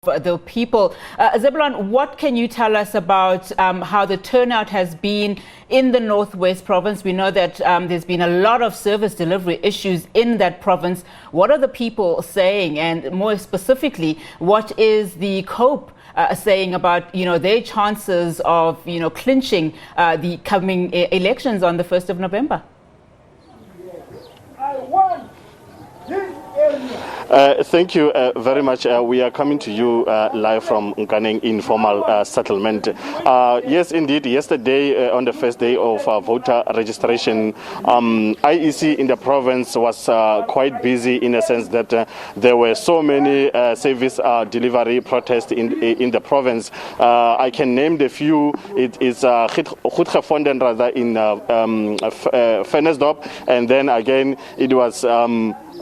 the people. Zebilon, what can you tell us about how the turnout has been in the Northwest Province? We know that there's been a lot of service delivery issues in that province. What are the people saying? And more specifically, what is the COPE saying about, their chances of, clinching the coming elections on the 1st of November? Thank you very much. We are coming to you live from Nkaneng informal settlement. Yes, indeed, yesterday on the first day of voter registration, IEC in the province was quite busy in a sense that there were so many service delivery protests in the province. I can name the few. It is Goedgevonden rather in Vennesdorp, and then again it was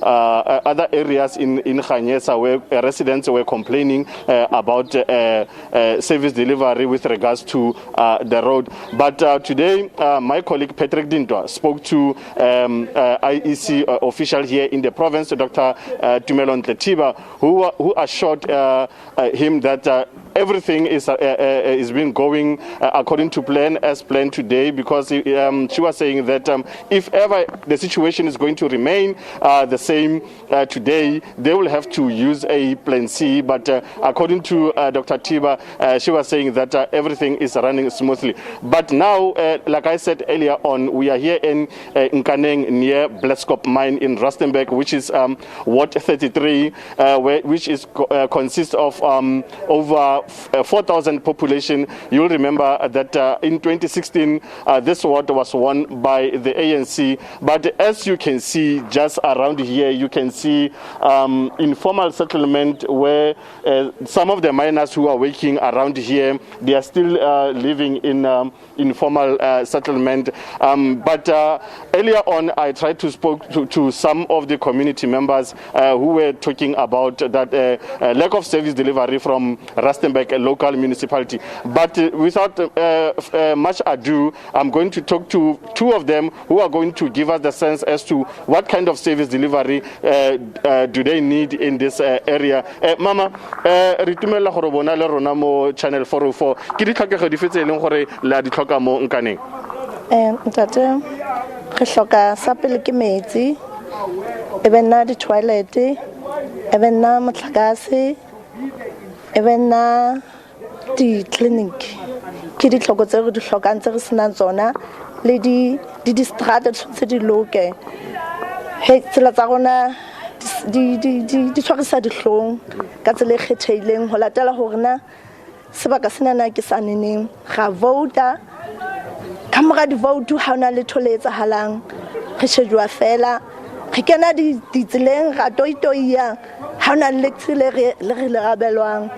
other areas in Khanyesa where residents were complaining about service delivery with regards to the road. But today, my colleague Patrick Dintwa spoke to IEC official here in the province, Dr. Zebilon Maine, who assured him that everything is been going according to plan, as planned today, because she was saying that if ever the situation is going to remain the same today, they will have to use a plan C. But according to Dr. Tiba, she was saying that everything is running smoothly. But now, like I said earlier on, we are here in Nkaneng near Zebilon Maine in Rustenburg, which is Ward 33, which is consists of over 4,000 population. You'll remember that in 2016, this ward was won by the ANC. But as you can see, just around here, you can see informal settlement where some of the miners who are working around here, they are still living in informal settlement. But earlier on, I tried to speak to some of the community members who were talking about that lack of service delivery from Rustenburg, a local municipality. But without much ado, I'm going to talk to two of them who are going to give us the sense as to what kind of service delivery do they need in this area. Mama, ritumela gore bona le rona mo channel 404 ke di tlhokego di fetse leng gore la di tlhoka mo Nkaneng. Ntate re hloka sa pele ke metsi, ebe nna di toilet, ebe nna motlakase, ebe nna di clinic ke di tlhoko tse re di hlokang tse re sena tsona le di strata tse di loke. He tsela tsa rona di tshwarisa dihlong ka tsela e kgethehileng ho latela hore na sebaka sena na ke saneneng ga vouta ka mora di vote ha ona le thole etsahalang re shejwa fela re kena di tseleng ra toitoia ha ona le tsele le re rabelwang.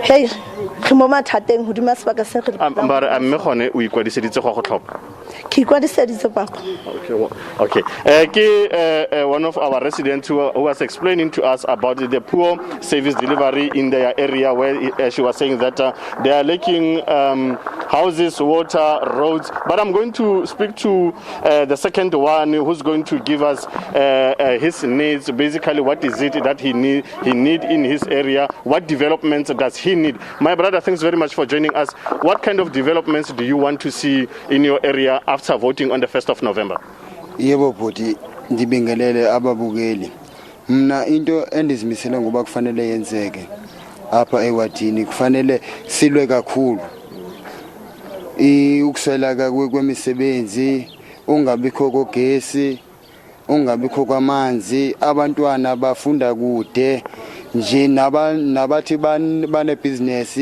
Hey, re mo mathateng hodima sebaka se re ambare amme gone o ikwadiseditse go tlhopha ke ikwadiseditse bako. Okay. One of our residents who was explaining to us about the poor service delivery in their area, where she was saying that they are lacking houses, water, roads. But I'm going to speak to the second one who's going to give us his needs. Basically, what is it that he need in his area? What developments does he need? My brother, thanks very much for joining us. What kind of developments do you want to see in your area after voting on the 1st of November? Yebo bhuti ndibingelele ababukeli. Mna into endizimisela ngoba kufanele yenzeke apha ewadini kufanele silwe kakhulu. Ukuswela kwemisebenzi, ungabikho kogesi, ungabikho kwamanzi, abantwana bafunda kude nje nabathi bane business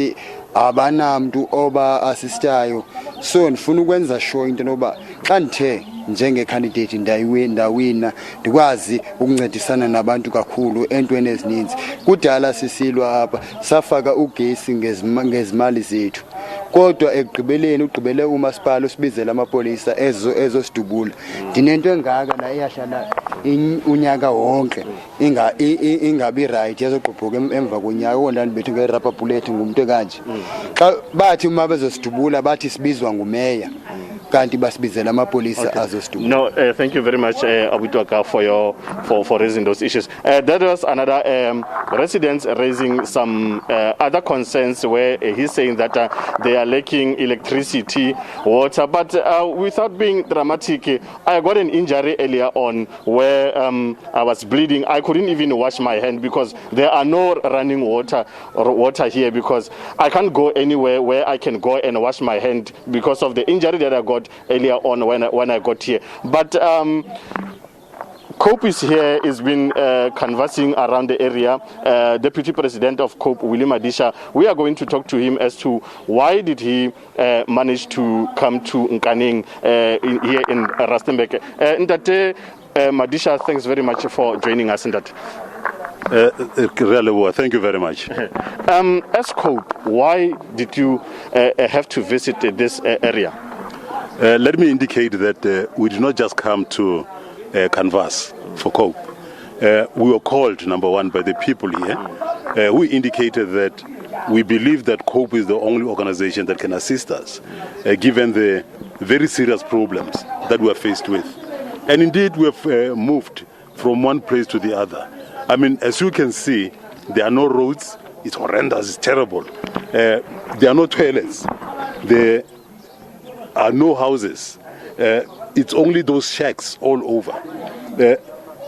abanamntu oba assistayo. So ndifuna ukwenza sure into noba xa ndithe njenge candidate ndawina ndikwazi ukuncedisana nabantu kakhulu entweni ezininzi. Kudala sisilwa apha safaka ugesi ngezimali zethu, kodwa ugqibele umasipala usibizela amapolisa ezo sidubula. Ndinento engaka la iyashala unyaka wonke ingabi right yazoqhubhuka emva konyaka ondani bethu ngerapha bullet ngumuntu kanje. Xa bathi uma bezosidubula bathi sibizwa ngumeya. kanti basibizela amapolisa azosituma. No, thank you very much, Abutwaka, for raising those issues. There was another residents raising some other concerns where he's saying that they are lacking electricity, water, but without being dramatic, I got an injury earlier on where I was bleeding. I couldn't even wash my hand because there are no running water here, because I can't go anywhere where I can go and wash my hand because of the injury that I got earlier on when I got here. But COPE is here, has been canvassing around the area. Deputy President of COPE, William Adisha, we are going to talk to him as to why did he manage to come to Nkaneng here in Rustenburg. Ndate Madisha, thanks very much for joining us in that. Thank you very much. As COPE, why did you have to visit this area? Let me indicate that we did not just come to canvass for COPE. We were called, number one, by the people here. We indicated that we believe that COPE is the only organization that can assist us, given the very serious problems that we are faced with. And indeed, we have moved from one place to the other. I mean, as you can see, there are no roads. It's horrendous. It's terrible. There are no toilets. There are no houses. It's only those shacks all over.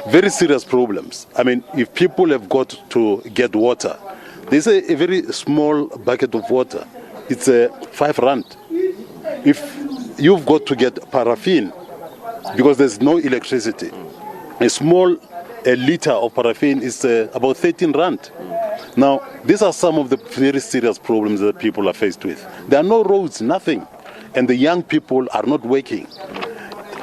Very serious problems. I mean, if people have got to get water, there's a very small bucket of water. It's 5 rand. If you've got to get paraffin, because there's no electricity, a small liter of paraffin is about 13 rand. Now, these are some of the very serious problems that people are faced with. There are no roads, nothing. And the young people are not working.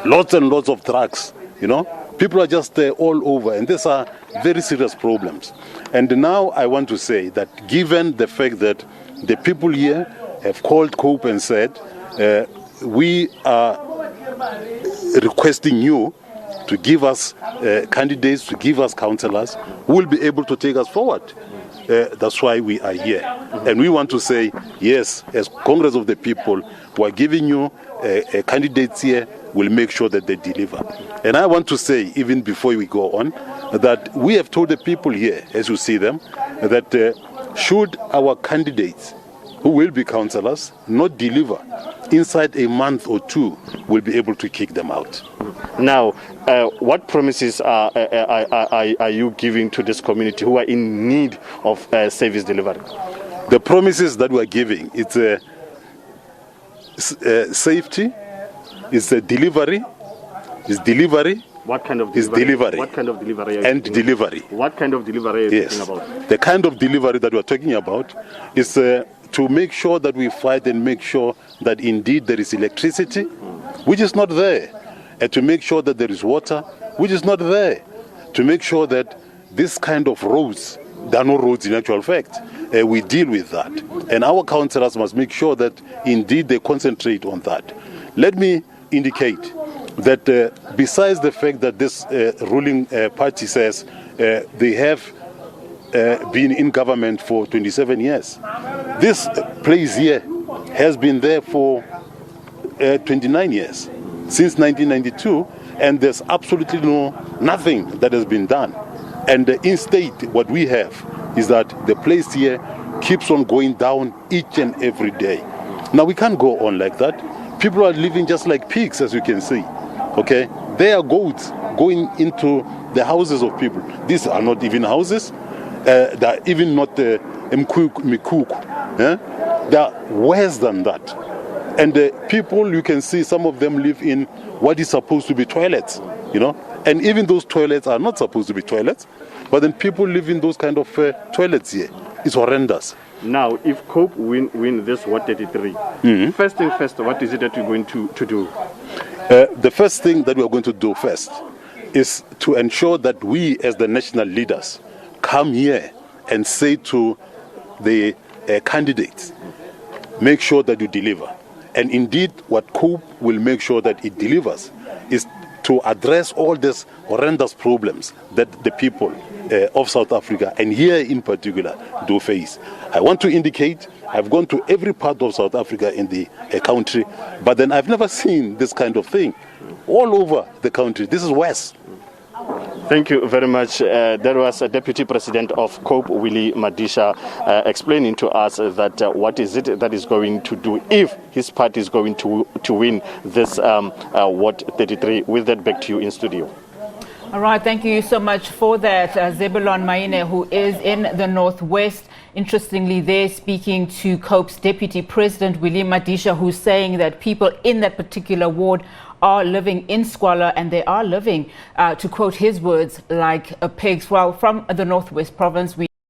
Lots and lots of drugs, you know. People are just all over, and these are very serious problems. And now I want to say that given the fact that the people here have called COPE and said, we are requesting you to give us candidates, to give us councillors who will be able to take us forward. That's why we are here. And we want to say, yes, as Congress of the People, we are giving you candidates here, will make sure that they deliver. And I want to say, even before we go on, that we have told the people here, as you see them, that should our candidates, who will be councillors, not deliver, inside a month or two, we'll be able to kick them out. Now, what promises are you giving to this community who are in need of service delivery? The promises that we are giving, it's safety, it's delivery, it's delivery. What kind of delivery? It's delivery. What kind of delivery are you and talking delivery. About? What kind of delivery are you Yes. talking about? The kind of delivery that we are talking about is to make sure that we fight and make sure that indeed there is electricity, which is not there, and to make sure that there is water, which is not there, to make sure that this kind of roads, there are no roads in actual fact, we deal with that. And our councillors must make sure that indeed they concentrate on that. Let me indicate that besides the fact that this ruling party says they have been in government for 27 years, this place here has been there for 29 years, since 1992, and there's absolutely nothing that has been done. And instead, what we have is that the place here keeps on going down each and every day. Now, we can't go on like that. People are living just like pigs, as you can see. Okay, there are goats going into the houses of people. These are not even houses. They are even not mikuk. They are worse than that. And the people, you can see some of them live in what is supposed to be toilets, you know. And even those toilets are not supposed to be toilets. But then people live in those kind of toilets here. It's horrendous. Now, if COPE win this Ward 33, first thing first, what is it that you're going to do? The first thing that we are going to do first is to ensure that we as the national leaders come here and say to the candidates, make sure that you deliver. And indeed, what COPE will make sure that it delivers is to address all these horrendous problems that the people of South Africa, and here in particular, do face. I want to indicate I've gone to every part of South Africa in the country, but then I've never seen this kind of thing all over the country. This is worse. Thank you very much. There was a Deputy President of COPE, Willie Madisha, explaining to us that what is it that is going to do if his party is going to win this Ward 33. With that, back to you in studio. All right, thank you so much for that. Zebilon Maine, who is in the Northwest. Interestingly, they're speaking to COPE's Deputy President, Willie Madisha, who's saying that people in that particular ward are living in squalor, and they are living, to quote his words, like pigs. Well, from the Northwest Province, we